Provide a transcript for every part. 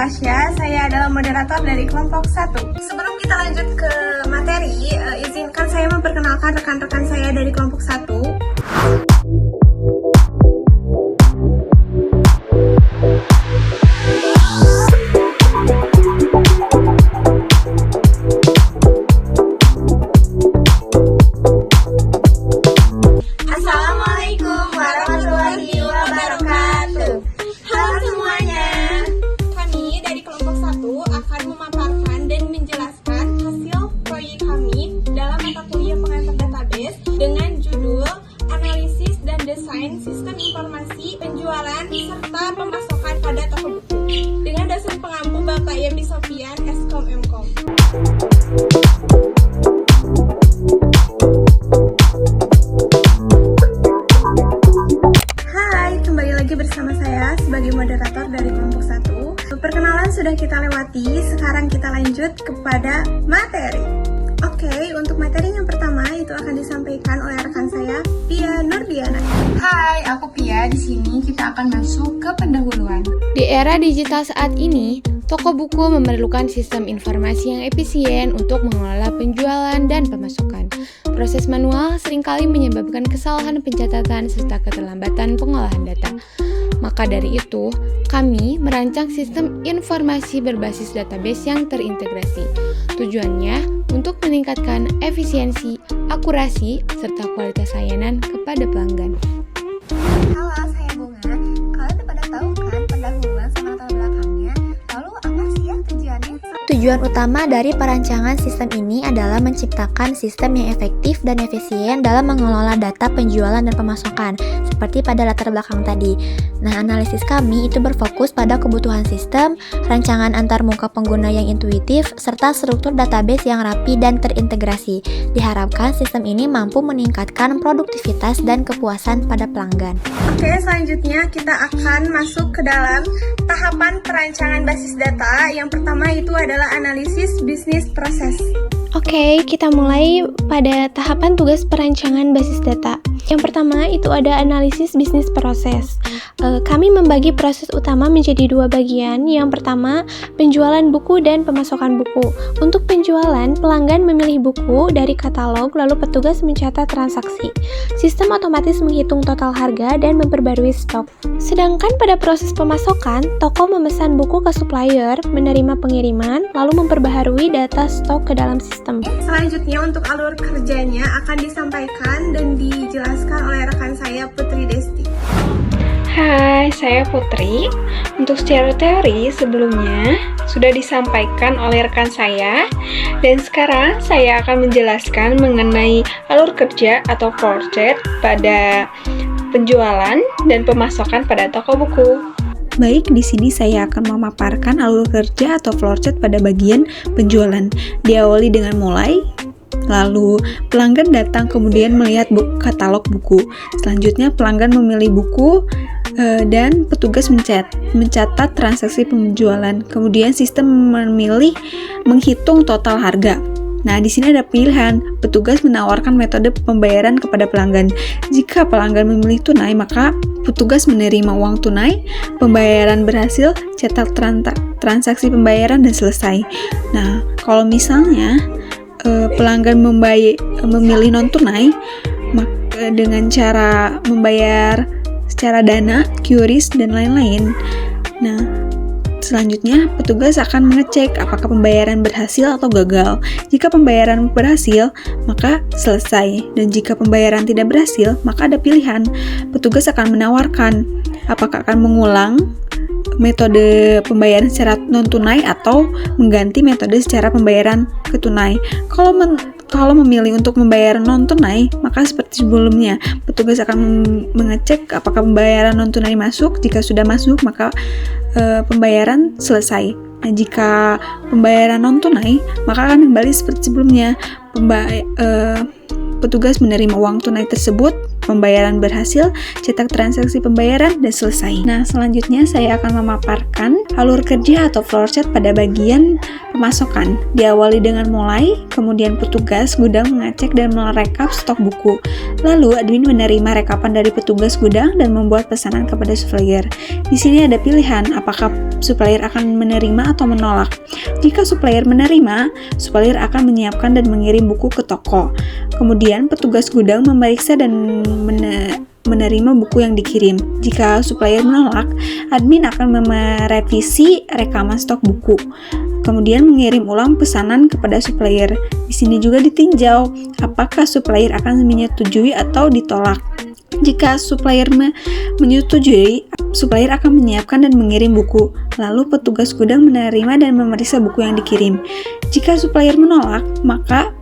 Tasya, saya adalah moderator dari kelompok 1. Sebelum kita lanjut ke materi, izinkan saya memperkenalkan rekan-rekan saya dari kelompok 1. Assalamualaikum warahmatullahi wabarakatuh. Halo semuanya. Kami dari kelompok 1 akan memaparkan dan menjelaskan hasil proyek kami dalam mata kuliah pengantar database dengan judul Analisis dan Desain Sistem Informasi Penjualan serta Pemasakan pada Toko Buku dengan dosen pengampu Bapak Yemi Sofian, Eskom Mkom. Bersama saya sebagai moderator dari kelompok 1. Perkenalan sudah kita lewati, sekarang kita lanjut kepada materi. Oke, untuk materi yang pertama itu akan disampaikan oleh rekan saya, Pia Nurdiana. Hai, aku Pia. Di sini kita akan masuk ke pendahuluan. Di era digital saat ini, toko buku memerlukan sistem informasi yang efisien untuk mengelola penjualan dan pemasukan. Proses manual seringkali menyebabkan kesalahan pencatatan serta keterlambatan pengolahan data. Maka dari itu, kami merancang sistem informasi berbasis database yang terintegrasi. Tujuannya untuk meningkatkan efisiensi, akurasi, serta kualitas layanan kepada pelanggan. Halo, saya Bunga. Kalian pada tahu kan pendahuluan sama latar belakangnya? Lalu apa sih ya tujuannya? Tujuan utama dari perancangan sistem ini adalah menciptakan sistem yang efektif dan efisien dalam mengelola data penjualan dan pemasukan, seperti pada latar belakang tadi. Nah, analisis kami itu berfokus pada kebutuhan sistem, rancangan antar muka pengguna yang intuitif, serta struktur database yang rapi dan terintegrasi. Diharapkan sistem ini mampu meningkatkan produktivitas dan kepuasan pada pelanggan. Oke, selanjutnya kita akan masuk ke dalam tahapan perancangan basis data. Yang pertama itu adalah analisis bisnis proses. Oke, kita mulai pada tahapan tugas perancangan basis data. Yang pertama itu ada analisis bisnis proses. Kami membagi proses utama menjadi dua bagian. Yang pertama, penjualan buku dan pemasukan buku. Untuk penjualan, pelanggan memilih buku dari katalog, lalu petugas mencatat transaksi. Sistem otomatis menghitung total harga dan memperbarui stok. Sedangkan pada proses pemasokan, toko memesan buku ke supplier, menerima pengiriman, lalu memperbaharui data stok ke dalam sistem. Selanjutnya untuk alur kerjanya akan disampaikan dan dijelaskan oleh rekan saya Putri Desti. Hai, saya Putri. Untuk secara teori sebelumnya sudah disampaikan oleh rekan saya, dan sekarang saya akan menjelaskan mengenai alur kerja atau project pada penjualan dan pemasakan pada toko buku. Baik, di sini saya akan memaparkan alur kerja atau flowchart pada bagian penjualan. Diawali dengan mulai, lalu pelanggan datang kemudian melihat katalog buku. Selanjutnya pelanggan memilih buku dan petugas mencatat transaksi penjualan. Kemudian sistem menghitung total harga. Nah, di sini ada pilihan. Petugas menawarkan metode pembayaran kepada pelanggan. Jika pelanggan memilih tunai, maka petugas menerima uang tunai. Pembayaran berhasil, cetak transaksi pembayaran dan selesai. Nah, kalau misalnya pelanggan memilih non tunai, dengan cara membayar secara dana, QRIS, dan lain-lain. Nah, selanjutnya, petugas akan mengecek apakah pembayaran berhasil atau gagal. Jika pembayaran berhasil, maka selesai. Dan jika pembayaran tidak berhasil, maka ada pilihan. Petugas akan menawarkan apakah akan mengulang metode pembayaran secara non-tunai atau mengganti metode secara pembayaran ke tunai. Kalau memilih untuk membayar non-tunai, maka seperti sebelumnya, petugas akan mengecek apakah pembayaran non-tunai masuk. Jika sudah masuk, maka pembayaran selesai. Nah, jika pembayaran non-tunai, maka akan kembali seperti sebelumnya. Petugas menerima uang tunai tersebut pembayaran berhasil, cetak transaksi pembayaran, dan selesai. Nah, selanjutnya saya akan memaparkan alur kerja atau flowchart pada bagian pemasokan. Diawali dengan mulai, kemudian petugas gudang mengecek dan merekap stok buku. Lalu admin menerima rekapan dari petugas gudang dan membuat pesanan kepada supplier. Di sini ada pilihan apakah supplier akan menerima atau menolak. Jika supplier menerima, supplier akan menyiapkan dan mengirim buku ke toko. Kemudian petugas gudang memeriksa dan menerima buku yang dikirim. Jika supplier menolak, admin akan merevisi rekaman stok buku. Kemudian mengirim ulang pesanan kepada supplier. Di sini juga ditinjau apakah supplier akan menyetujui atau ditolak. Jika supplier menyetujui, supplier akan menyiapkan dan mengirim buku. Lalu petugas gudang menerima dan memeriksa buku yang dikirim. Jika supplier menolak, maka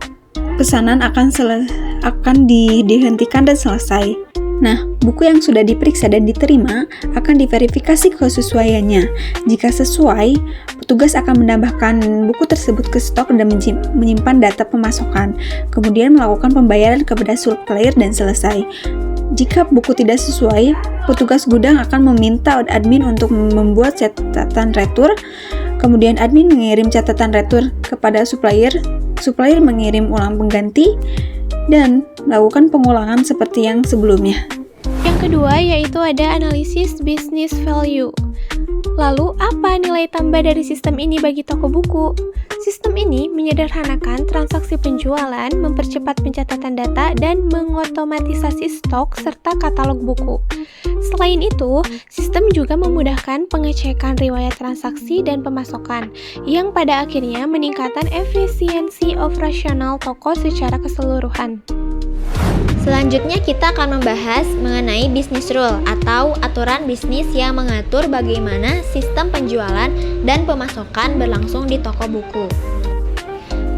pesanan akan dihentikan dan selesai. Nah, buku yang sudah diperiksa dan diterima akan diverifikasi kesesuaiannya. Jika sesuai, petugas akan menambahkan buku tersebut ke stok dan menyimpan data pemasokan, kemudian melakukan pembayaran kepada supplier dan selesai. Jika buku tidak sesuai, petugas gudang akan meminta admin untuk membuat catatan retur, kemudian admin mengirim catatan retur kepada supplier mengirim ulang pengganti, dan melakukan pengulangan seperti yang sebelumnya. Yang kedua yaitu ada analisis business value. Lalu, apa nilai tambah dari sistem ini bagi toko buku? Sistem ini menyederhanakan transaksi penjualan, mempercepat pencatatan data, dan mengotomatisasi stok serta katalog buku. Selain itu, sistem juga memudahkan pengecekan riwayat transaksi dan pemasokan, yang pada akhirnya meningkatkan efisiensi operasional toko secara keseluruhan. Selanjutnya kita akan membahas mengenai business rule atau aturan bisnis yang mengatur bagaimana sistem penjualan dan pemasokan berlangsung di toko buku.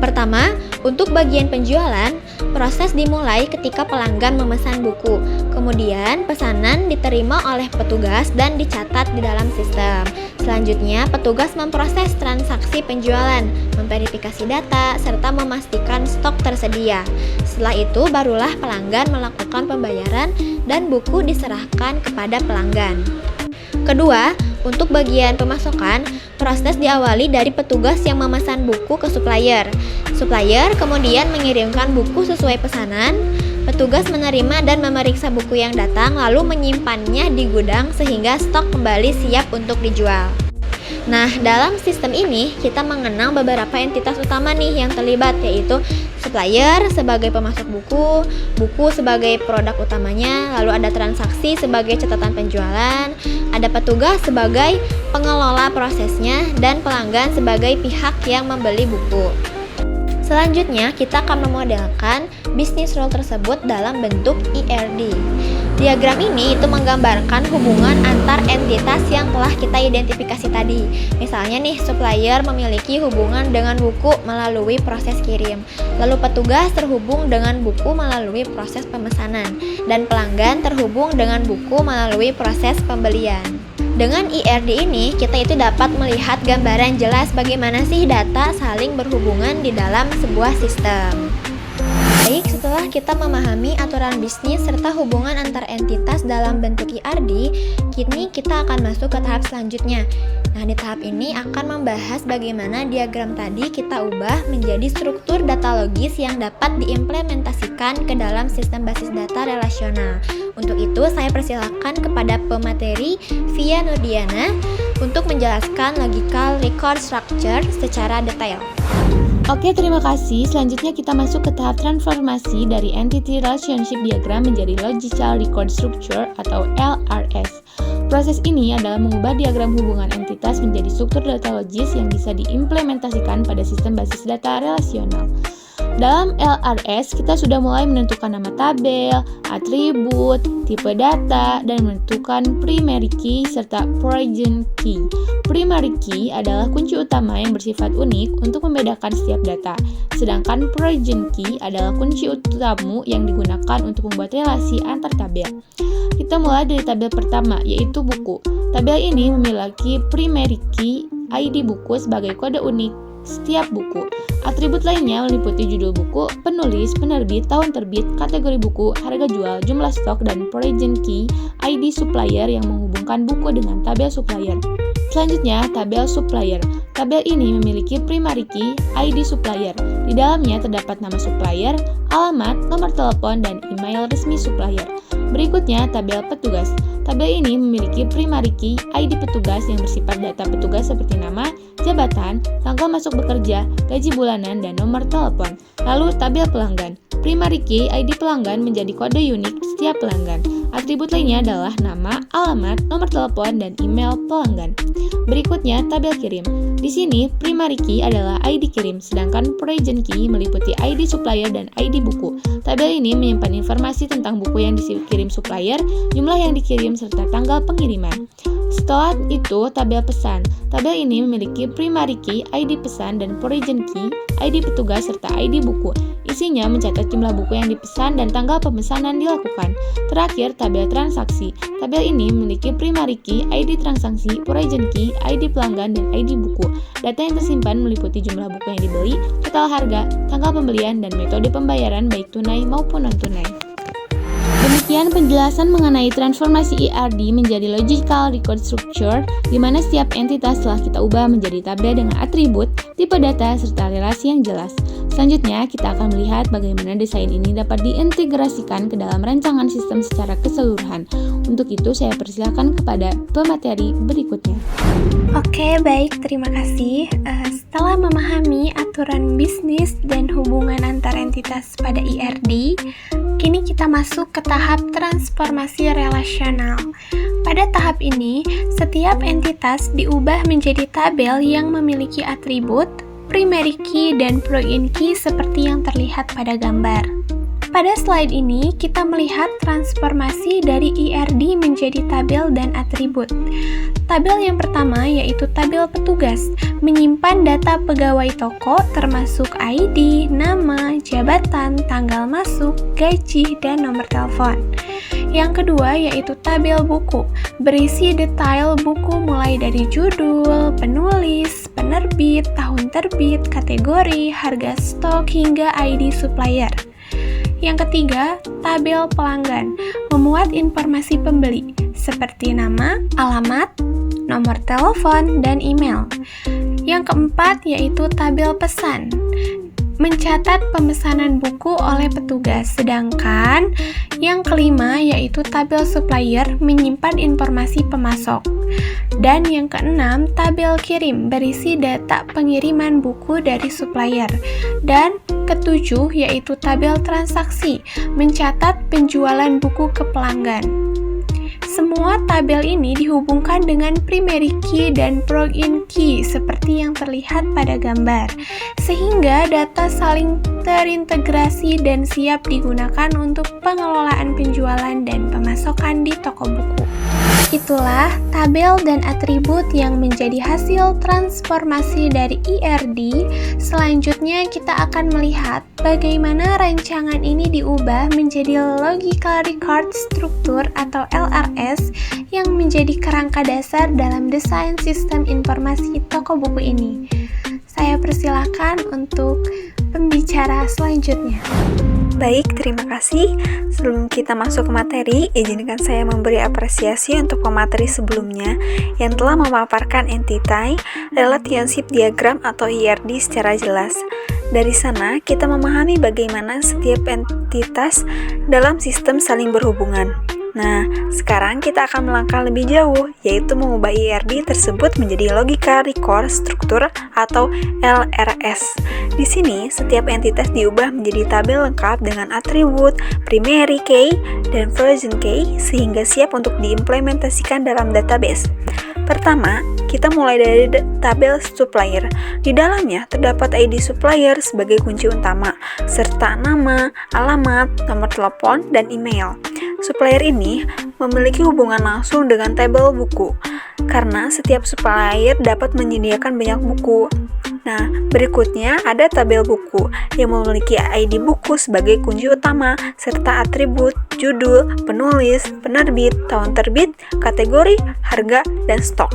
Pertama, untuk bagian penjualan, proses dimulai ketika pelanggan memesan buku. Kemudian, pesanan diterima oleh petugas dan dicatat di dalam sistem. Selanjutnya, petugas memproses transaksi penjualan, memverifikasi data, serta memastikan stok tersedia. Setelah itu, barulah pelanggan melakukan pembayaran dan buku diserahkan kepada pelanggan. Kedua, untuk bagian pemasokan, proses diawali dari petugas yang memesan buku ke supplier. Supplier kemudian mengirimkan buku sesuai pesanan. Petugas menerima dan memeriksa buku yang datang lalu menyimpannya di gudang sehingga stok kembali siap untuk dijual. Nah, dalam sistem ini kita mengenal beberapa entitas utama nih yang terlibat, yaitu supplier sebagai pemasok buku, buku sebagai produk utamanya, lalu ada transaksi sebagai catatan penjualan, ada petugas sebagai pengelola prosesnya, dan pelanggan sebagai pihak yang membeli buku. Selanjutnya, kita akan memodelkan bisnis role tersebut dalam bentuk IRD. Diagram ini itu menggambarkan hubungan antar entitas yang telah kita identifikasi tadi. Misalnya nih, supplier memiliki hubungan dengan buku melalui proses kirim. Lalu petugas terhubung dengan buku melalui proses pemesanan. Dan pelanggan terhubung dengan buku melalui proses pembelian. Dengan IRD ini, kita itu dapat melihat gambaran jelas bagaimana sih data saling berhubungan di dalam sebuah sistem. Baik, setelah kita memahami aturan bisnis serta hubungan antar entitas dalam bentuk IRD, kini kita akan masuk ke tahap selanjutnya. Nah, di tahap ini akan membahas bagaimana diagram tadi kita ubah menjadi struktur data logis yang dapat diimplementasikan ke dalam sistem basis data relasional. Untuk itu, saya persilakan kepada pemateri Via Nurdiana untuk menjelaskan logical record structure secara detail. Oke, terima kasih. Selanjutnya kita masuk ke tahap transformasi dari Entity Relationship Diagram menjadi Logical Record Structure atau LRS. Proses ini adalah mengubah diagram hubungan entitas menjadi struktur data logis yang bisa diimplementasikan pada sistem basis data relasional. Dalam LRS, kita sudah mulai menentukan nama tabel, atribut, tipe data, dan menentukan primary key serta foreign key. Primary key adalah kunci utama yang bersifat unik untuk membedakan setiap data, sedangkan foreign key adalah kunci utama yang digunakan untuk membuat relasi antar tabel. Kita mulai dari tabel pertama, yaitu buku. Tabel ini memiliki primary key ID buku sebagai kode unik setiap buku. Atribut lainnya meliputi judul buku, penulis, penerbit, tahun terbit, kategori buku, harga jual, jumlah stok, dan origin key, ID supplier yang menghubungkan buku dengan tabel supplier. Selanjutnya, tabel supplier. Tabel ini memiliki primary key, ID supplier. Di dalamnya terdapat nama supplier, alamat, nomor telepon, dan email resmi supplier. Berikutnya, tabel petugas. Tabel ini memiliki primary key, ID petugas yang bersifat data petugas seperti nama, jabatan, tanggal masuk bekerja, gaji bulanan, dan nomor telepon. Lalu, tabel pelanggan. Primary key, ID pelanggan menjadi kode unik setiap pelanggan. Atribut lainnya adalah nama, alamat, nomor telepon, dan email pelanggan. Berikutnya, tabel kirim. Di sini, primary key adalah ID kirim, sedangkan origin key meliputi ID supplier dan ID buku. Tabel ini menyimpan informasi tentang buku yang dikirim supplier, jumlah yang dikirim, serta tanggal pengiriman. Setelah itu, tabel pesan. Tabel ini memiliki primary key, ID pesan, dan origin key, ID petugas, serta ID buku. Isinya mencatat jumlah buku yang dipesan dan tanggal pemesanan dilakukan. Terakhir, tabel transaksi. Tabel ini memiliki primary key, ID transaksi, origin key, ID pelanggan, dan ID buku. Data yang tersimpan meliputi jumlah buku yang dibeli, total harga, tanggal pembelian, dan metode pembayaran baik tunai maupun non-tunai. Demikian penjelasan mengenai transformasi ERD menjadi logical record structure, di mana setiap entitas telah kita ubah menjadi tabel dengan atribut, tipe data, serta relasi yang jelas. Selanjutnya, kita akan melihat bagaimana desain ini dapat diintegrasikan ke dalam rancangan sistem secara keseluruhan. Untuk itu, saya persilakan kepada pemateri berikutnya. Oke, baik, terima kasih. Setelah memahami aturan bisnis dan hubungan antar entitas pada ERD, kini kita masuk ke tahap transformasi relasional. Pada tahap ini, setiap entitas diubah menjadi tabel yang memiliki atribut, primary key, dan origin key seperti yang terlihat pada gambar. Pada slide ini, kita melihat transformasi dari ERD menjadi tabel dan atribut. Tabel yang pertama yaitu tabel petugas, menyimpan data pegawai toko termasuk ID, nama, jabatan, tanggal masuk, gaji, dan nomor telepon. Yang kedua yaitu tabel buku, berisi detail buku mulai dari judul, penulis, penerbit, tahun terbit, kategori, harga stok, hingga ID supplier. Yang ketiga, tabel pelanggan, memuat informasi pembeli seperti nama, alamat, nomor telepon, dan email. Yang keempat yaitu tabel pesan, mencatat pemesanan buku oleh petugas. Sedangkan yang kelima yaitu tabel supplier, menyimpan informasi pemasok. Dan yang keenam, tabel kirim, berisi data pengiriman buku dari supplier. Dan ketujuh yaitu tabel transaksi, mencatat penjualan buku ke pelanggan. Semua tabel ini dihubungkan dengan primary key dan origin key seperti yang terlihat pada gambar, sehingga data saling terintegrasi dan siap digunakan untuk pengelolaan penjualan dan pemasokan di toko buku. Itulah tabel dan atribut yang menjadi hasil transformasi dari ERD. Selanjutnya kita akan melihat bagaimana rancangan ini diubah menjadi Logical Record Structure atau LRS yang menjadi kerangka dasar dalam desain sistem informasi toko buku ini. Saya persilakan untuk pembicara selanjutnya. Baik, terima kasih. Sebelum kita masuk ke materi, izinkan saya memberi apresiasi untuk pemateri sebelumnya yang telah memaparkan entity relationship diagram atau ERD secara jelas. Dari sana, kita memahami bagaimana setiap entitas dalam sistem saling berhubungan. Nah, sekarang kita akan melangkah lebih jauh, yaitu mengubah ERD tersebut menjadi Logical Record Structure atau LRS. Di sini, setiap entitas diubah menjadi tabel lengkap dengan atribut, primary key, dan origin key, sehingga siap untuk diimplementasikan dalam database. Pertama, kita mulai dari tabel supplier. Di dalamnya terdapat ID supplier sebagai kunci utama, serta nama, alamat, nomor telepon, dan email. Supplier ini memiliki hubungan langsung dengan tabel buku, karena setiap supplier dapat menyediakan banyak buku. Nah, berikutnya ada tabel buku yang memiliki ID buku sebagai kunci utama, serta atribut, judul, penulis, penerbit, tahun terbit, kategori, harga, dan stok.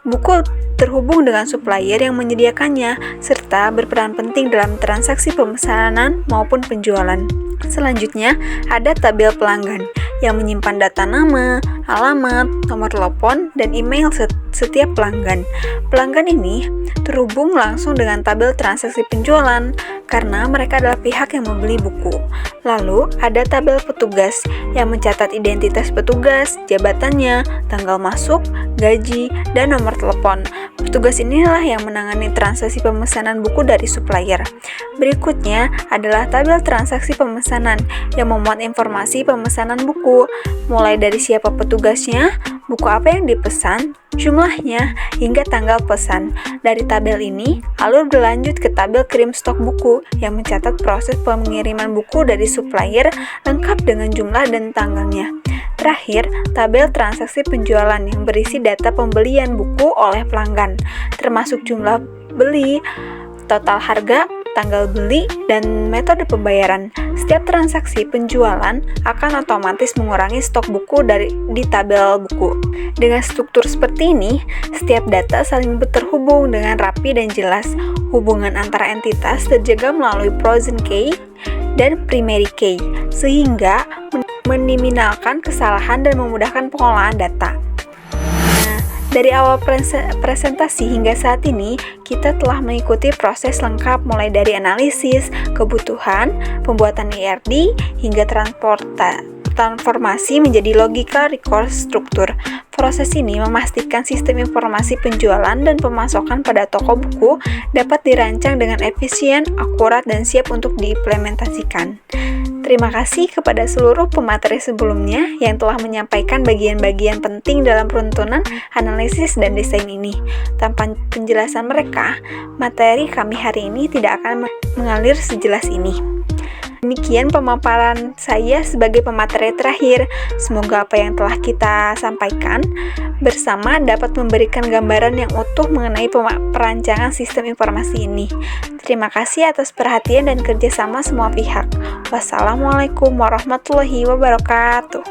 Buku terhubung dengan supplier yang menyediakannya, serta berperan penting dalam transaksi pemesanan maupun penjualan. Selanjutnya, ada tabel pelanggan yang menyimpan data nama, alamat, nomor telepon, dan email setiap pelanggan. Pelanggan ini terhubung langsung dengan tabel transaksi penjualan karena mereka adalah pihak yang membeli buku. Lalu, ada tabel petugas yang mencatat identitas petugas, jabatannya, tanggal masuk, gaji, dan nomor telepon. Petugas inilah yang menangani transaksi pemesanan buku dari supplier. Berikutnya adalah tabel transaksi pemesanan yang memuat informasi pemesanan buku, mulai dari siapa petugasnya, buku apa yang dipesan, jumlahnya, hingga tanggal pesan. Dari tabel ini, alur berlanjut ke tabel kirim stok buku yang mencatat proses pengiriman buku dari supplier lengkap dengan jumlah dan tanggalnya. Terakhir, tabel transaksi penjualan yang berisi data pembelian buku oleh pelanggan, termasuk jumlah beli, total harga, tanggal beli, dan metode pembayaran. Setiap transaksi penjualan akan otomatis mengurangi stok buku di tabel buku. Dengan struktur seperti ini, setiap data saling terhubung dengan rapi dan jelas. Hubungan antara entitas terjaga melalui frozen key dan primary key, sehingga meminimalkan kesalahan dan memudahkan pengolahan data. Dari awal presentasi hingga saat ini, kita telah mengikuti proses lengkap mulai dari analisis, kebutuhan, pembuatan ERD, hingga transformasi menjadi logical record struktur. Proses ini memastikan sistem informasi penjualan dan pemasakan pada toko buku dapat dirancang dengan efisien, akurat, dan siap untuk diimplementasikan. Terima kasih kepada seluruh pemateri sebelumnya yang telah menyampaikan bagian-bagian penting dalam runtunan analisis dan desain ini. Tanpa penjelasan mereka, materi kami hari ini tidak akan mengalir sejelas ini. Demikian pemaparan saya sebagai pemateri terakhir. Semoga apa yang telah kita sampaikan bersama dapat memberikan gambaran yang utuh mengenai perancangan sistem informasi ini. Terima kasih atas perhatian dan kerjasama semua pihak. Wassalamualaikum warahmatullahi wabarakatuh.